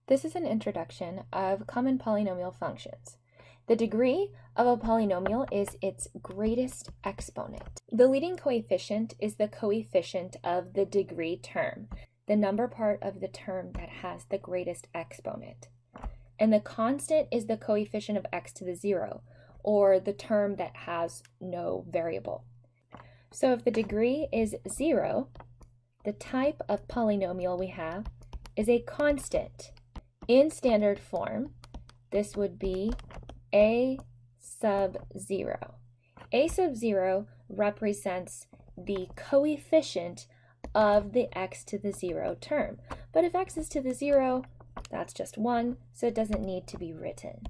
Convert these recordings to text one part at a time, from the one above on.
This is an introduction of common polynomial functions. The degree of a polynomial is its greatest exponent. The leading coefficient is the coefficient of the degree term, the number part of the term that has the greatest exponent. And the constant is the coefficient of x to the 0, or the term that has no variable. So if the degree is 0, the type of polynomial we have is a constant. In standard form, this would be a sub 0. A sub 0 represents the coefficient of the x to the 0 term. But if x is to the 0, that's just 1, so it doesn't need to be written.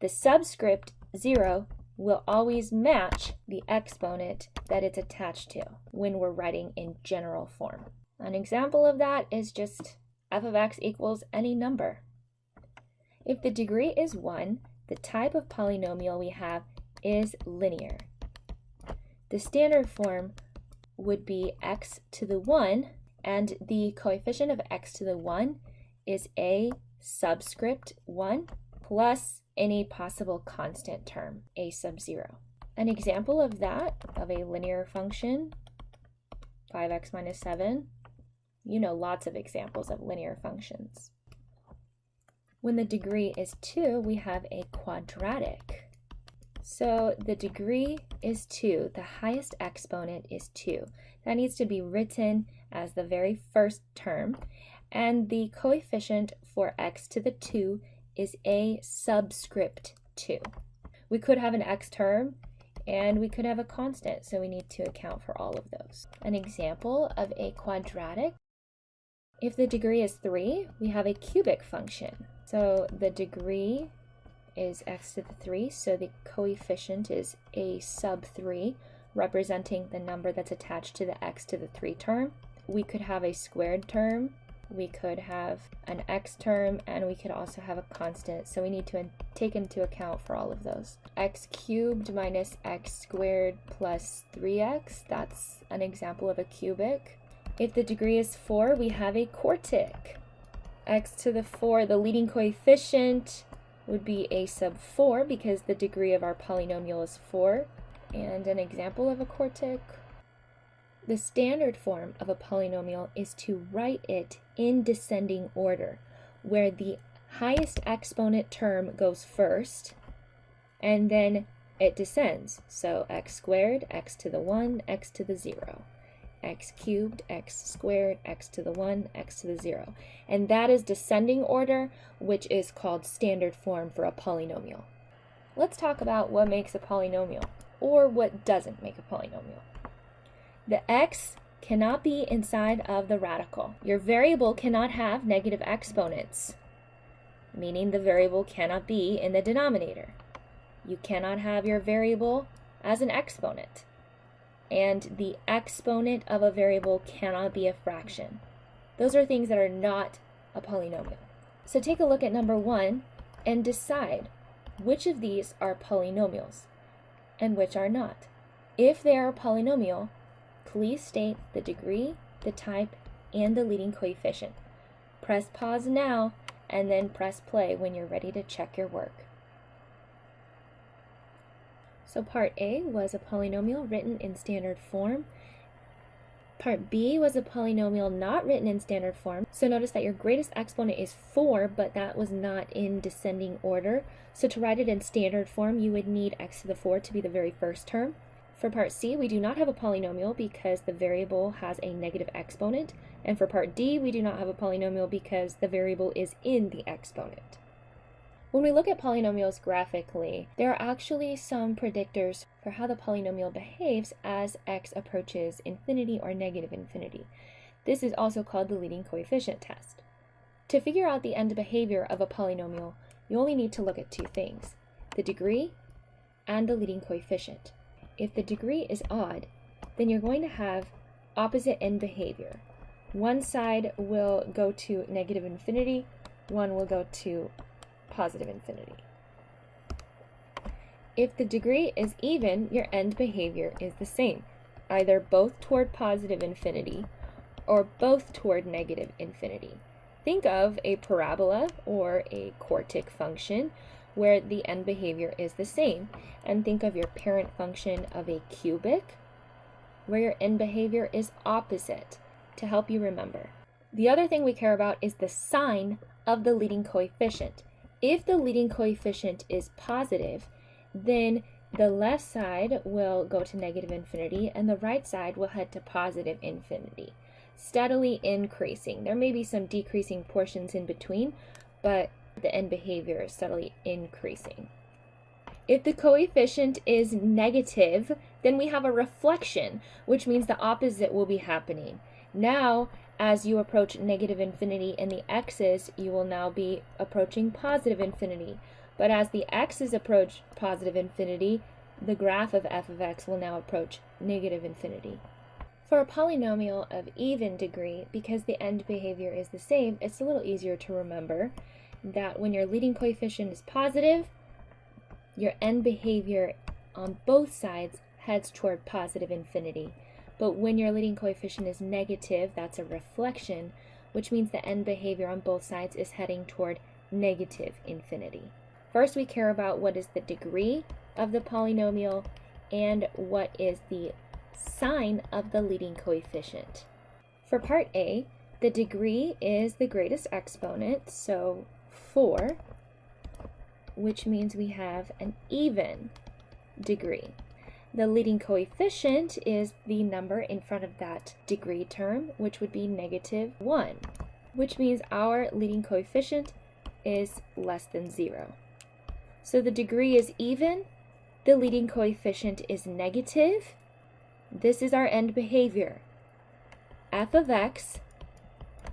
The subscript 0 will always match the exponent that it's attached to when we're writing in general form. An example of that is just f of x equals any number. If the degree is 1, the type of polynomial we have is linear. The standard form would be x to the 1, and the coefficient of x to the 1 is a subscript 1 plus any possible constant term, a sub 0. An example of that, of a linear function, 5x minus 7, you know lots of examples of linear functions. When the degree is 2, we have a quadratic. So the degree is 2, the highest exponent is 2. That needs to be written as the very first term, and the coefficient for x to the 2 is a subscript 2. We could have an x term, and we could have a constant, so we need to account for all of those. An example of a quadratic: if the degree is 3, we have a cubic function. So the degree is x to the 3, so the coefficient is a sub 3, representing the number that's attached to the x to the 3 term. We could have a squared term, we could have an x term, and we could also have a constant, so we need to take into account for all of those. X cubed minus x squared plus 3x, that's an example of a cubic. If the degree is 4, we have a quartic. X to the 4, the leading coefficient would be a sub 4 because the degree of our polynomial is 4. And an example of a quartic: the standard form of a polynomial is to write it in descending order, where the highest exponent term goes first, and then it descends. So x squared, x to the 1, x to the 0. X cubed, x squared, x to the 1, x to the 0. And that is descending order, which is called standard form for a polynomial. Let's talk about what makes a polynomial, or what doesn't make a polynomial. The x cannot be inside of the radical. Your variable cannot have negative exponents, meaning the variable cannot be in the denominator. You cannot have your variable as an exponent. And the exponent of a variable cannot be a fraction. Those are things that are not a polynomial. So take a look at number 1 and decide which of these are polynomials and which are not. If they are a polynomial, please state the degree, the type, and the leading coefficient. Press pause now and then press play when you're ready to check your work. So part A was a polynomial written in standard form. Part B was a polynomial not written in standard form. So notice that your greatest exponent is 4, but that was not in descending order. So to write it in standard form, you would need x to the 4 to be the very first term. For part C, we do not have a polynomial because the variable has a negative exponent. And for part D, we do not have a polynomial because the variable is in the exponent. When we look at polynomials graphically, there are actually some predictors for how the polynomial behaves as x approaches infinity or negative infinity. This is also called the leading coefficient test. To figure out the end behavior of a polynomial, you only need to look at 2 things: the degree and the leading coefficient. If the degree is odd, then you're going to have opposite end behavior. One side will go to negative infinity, one will go to positive infinity. If the degree is even, your end behavior is the same, either both toward positive infinity or both toward negative infinity. Think of a parabola or a quartic function where the end behavior is the same. And think of your parent function of a cubic where your end behavior is opposite, to help you remember. The other thing we care about is the sign of the leading coefficient. If the leading coefficient is positive, then the left side will go to negative infinity and the right side will head to positive infinity, steadily increasing. There may be some decreasing portions in between, but the end behavior is steadily increasing. If the coefficient is negative, then we have a reflection, which means the opposite will be happening. Now, as you approach negative infinity in the x's, you will now be approaching positive infinity. But as the x's approach positive infinity, the graph of f of x will now approach negative infinity. For a polynomial of even degree, because the end behavior is the same, it's a little easier to remember that when your leading coefficient is positive, your end behavior on both sides heads toward positive infinity. But when your leading coefficient is negative, that's a reflection, which means the end behavior on both sides is heading toward negative infinity. First, we care about what is the degree of the polynomial and what is the sign of the leading coefficient. For part A, the degree is the greatest exponent, so 4, which means we have an even degree. The leading coefficient is the number in front of that degree term, which would be -1, which means our leading coefficient is less than 0. So the degree is even, the leading coefficient is negative. This is our end behavior. F of x,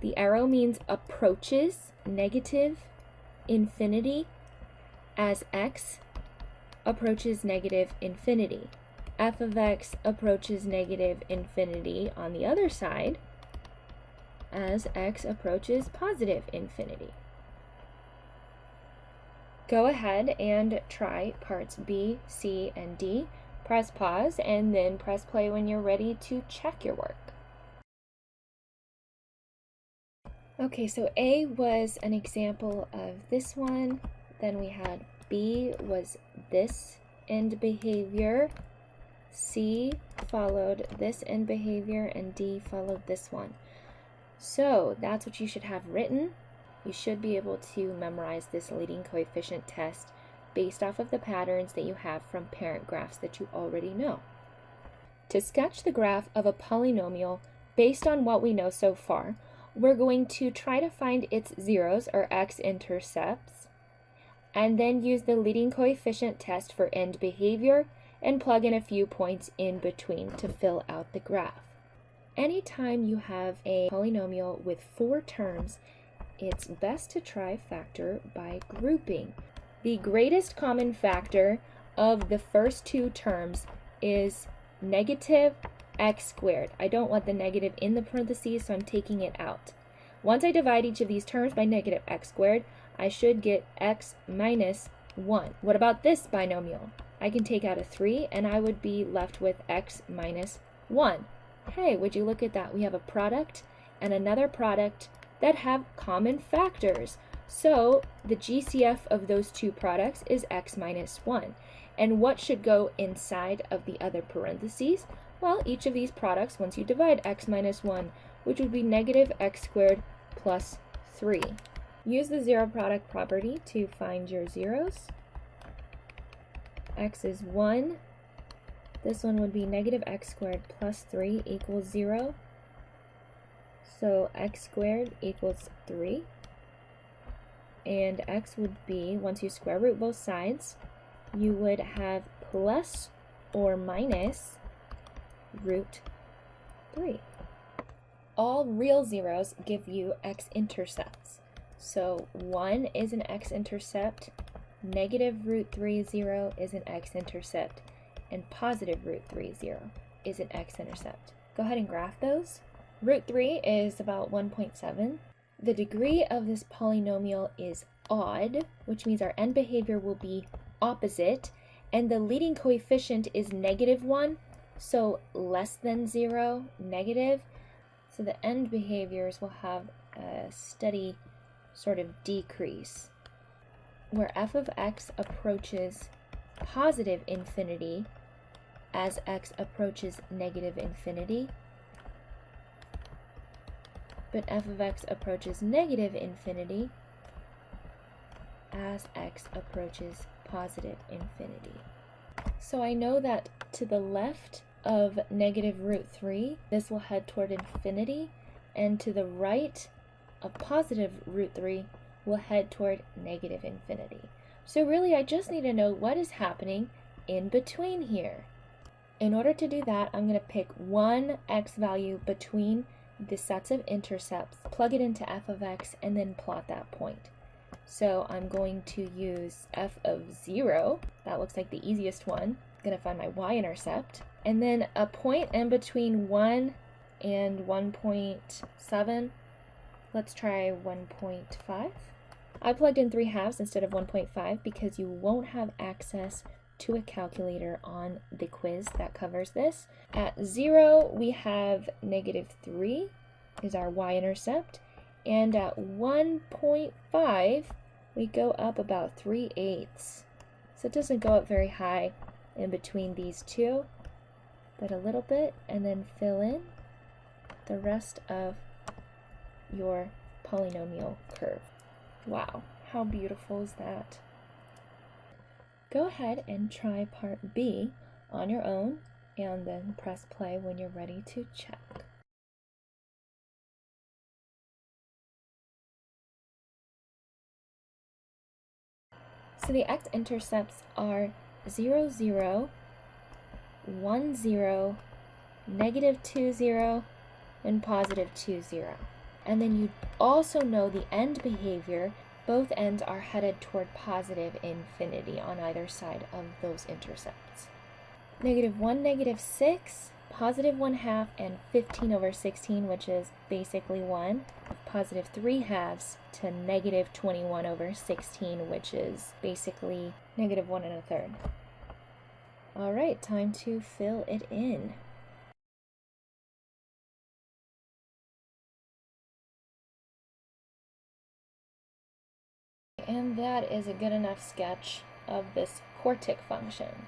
the arrow means approaches negative infinity as x approaches negative infinity. F of x approaches negative infinity on the other side as x approaches positive infinity. Go ahead and try parts B, C, and D. Press pause and then press play when you're ready to check your work. Okay, so A was an example of this one. Then we had B was this end behavior. C followed this end behavior, and D followed this one. So that's what you should have written. You should be able to memorize this leading coefficient test based off of the patterns that you have from parent graphs that you already know. To sketch the graph of a polynomial based on what we know so far, we're going to try to find its zeros, or x-intercepts, and then use the leading coefficient test for end behavior and plug in a few points in between to fill out the graph. Anytime you have a polynomial with 4 terms, it's best to try factor by grouping. The greatest common factor of the first 2 terms is negative x squared. I don't want the negative in the parentheses, so I'm taking it out. Once I divide each of these terms by negative x squared, I should get x minus 1. What about this binomial? I can take out a 3 and I would be left with x minus 1. Hey, would you look at that? We have a product and another product that have common factors. So the GCF of those 2 products is x minus 1. And what should go inside of the other parentheses? Well, each of these products, once you divide x minus 1, which would be negative x squared plus 3. Use the zero product property to find your zeros. X is 1. This one would be negative x squared plus 3 equals 0. So x squared equals 3. And x would be, once you square root both sides, you would have plus or minus root 3. All real zeros give you x-intercepts. So 1 is an x-intercept, negative root 3, 0 is an x-intercept, and positive root 3, 0 is an x-intercept. Go ahead and graph those. Root 3 is about 1.7. The degree of this polynomial is odd, which means our end behavior will be opposite, and the leading coefficient is -1, so less than 0, negative. So the end behaviors will have a steady sort of decrease, where f of x approaches positive infinity as x approaches negative infinity, but f of x approaches negative infinity as x approaches positive infinity. So I know that to the left of negative root 3, this will head toward infinity, and to the right of positive root 3 will head toward negative infinity. So really I just need to know what is happening in between here. In order to do that, I'm going to pick one x value between the sets of intercepts, plug it into f of x, and then plot that point. So I'm going to use f of 0, that looks like the easiest one. I'm going to find my y-intercept, and then a point in between 1 and 1.7. Let's try 1.5. I plugged in 3/2 instead of 1.5 because you won't have access to a calculator on the quiz that covers this. At 0, we have -3 is our y-intercept, and at 1.5, we go up about 3/8. So it doesn't go up very high in between these two, but a little bit, and then fill in the rest of your polynomial curve. Wow, how beautiful is that? Go ahead and try part B on your own, and then press play when you're ready to check. So the x-intercepts are 0, 0, 1, 0, -2, 0, and +2, 0. And then you also know the end behavior. Both ends are headed toward positive infinity on either side of those intercepts. -1, -6, +1/2, and 15/16, which is basically 1. +3/2 to -21/16, which is basically -1 1/3. All right, time to fill it in. And that is a good enough sketch of this quartic function.